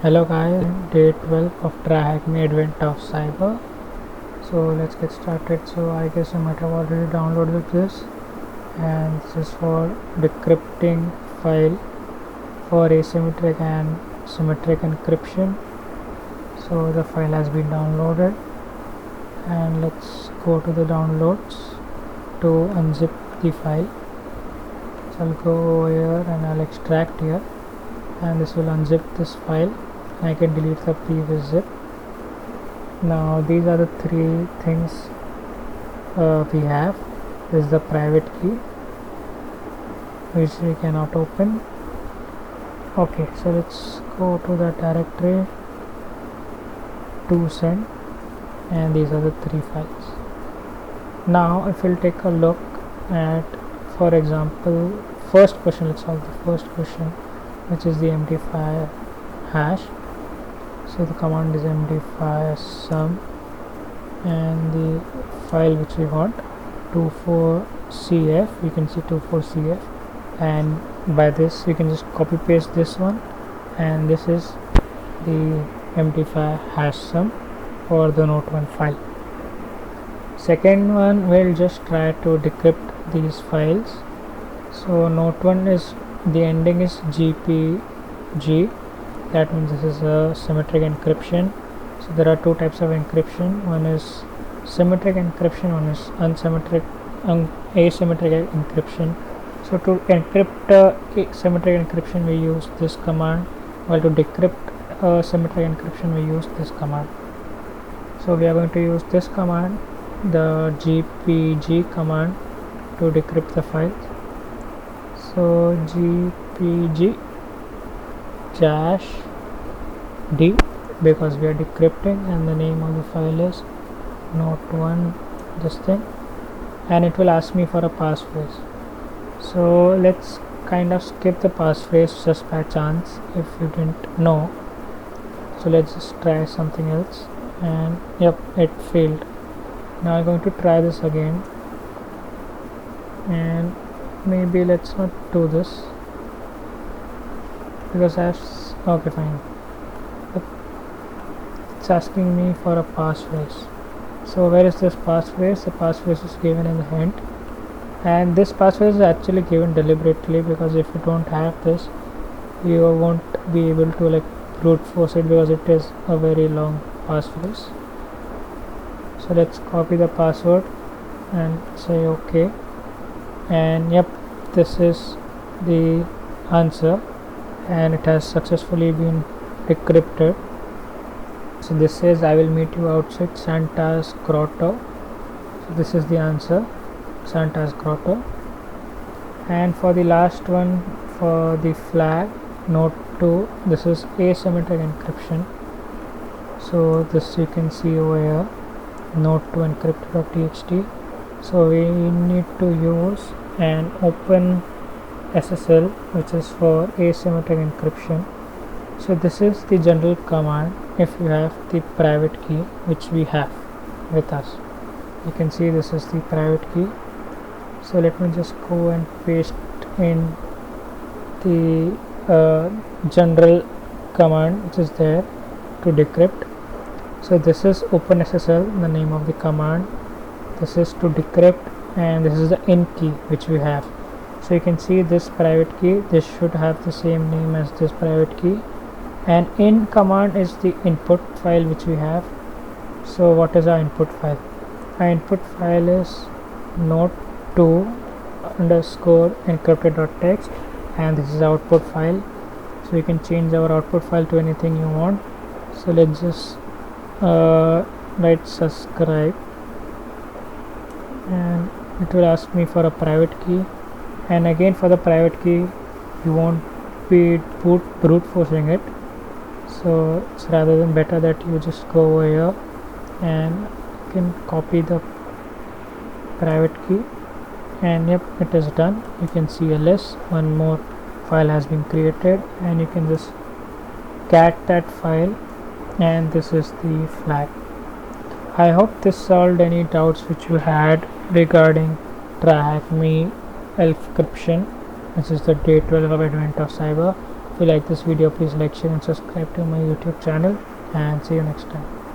Hello guys, day 12 of TryHackMe Advent of Cyber. So let's get started. So I guess you might have already downloaded this, and this is for decrypting file for asymmetric and symmetric encryption. So the file has been downloaded, and let's go to the downloads to unzip the file. So I'll go over here and I'll extract here, and this will unzip this file. I can delete the previous zip. Now these are the three things we have. This is the private key which we cannot open. Okay, so let's go to the directory to send, and these are the three files. Now if we'll take a look at, for example, first question, let's solve the first question, which is the MD5 hash. So the command is MD5 sum, and the file which we want 24CF, you can see 24CF, and by this you can just copy paste this one, and this is the MD5 hash sum for the note1 file. Second one, we'll just try to decrypt these files. So note1 is, the ending is GPG, that means this is a symmetric encryption. So there are two types of encryption. One is symmetric encryption, one is asymmetric encryption. So to encrypt symmetric encryption we use this command, while to decrypt symmetric encryption we use this command. So we are going to use this command, the GPG command, to decrypt the files. So GPG -d, because we are decrypting, and the name of the file is note1 this thing, and it will ask me for a passphrase. So let's kind of skip the passphrase just by chance if you didn't know. So let's just try something else, and yep, it failed. Now I'm going to try this again, and maybe let's not do this because okay, fine, it's asking me for a passphrase. So where is this passphrase? The passphrase is given in the hint, and this passphrase is actually given deliberately, because if you don't have this you won't be able to like brute force it, because it is a very long passphrase. So let's copy the password and say OK, and yep, this is the answer, and it has successfully been decrypted. So this says, I will meet you outside Santa's grotto. So this is the answer, Santa's grotto. And for the last one, for the flag note 2, this is asymmetric encryption. So this you can see over here, note2 encrypted.txt. So we need to use an open SSL, which is for asymmetric encryption. So this is the general command if you have the private key, which we have with us. You can see this is the private key. So let me just go and paste in the general command which is there to decrypt. So this is OpenSSL, the name of the command. This is to decrypt, and this is the in key which we have. So you can see this private key, this should have the same name as this private key, and in command is the input file which we have. So what is our input file? Our input file is note2 underscore encrypted.txt, and this is our output file. So you can change our output file to anything you want. So let's just write subscribe, and it will ask me for a private key, and again for the private key you won't be brute forcing it. So it's rather than better that you just go over here and you can copy the private key, and yep, it is done. You can see a list, one more file has been created, and you can just cat that file, and this is the flag. I hope this solved any doubts which you had regarding TryHackMe encryption. This is the day 12 of Advent of Cyber. If you like this video, please like, share and subscribe to my YouTube channel, and see you next time.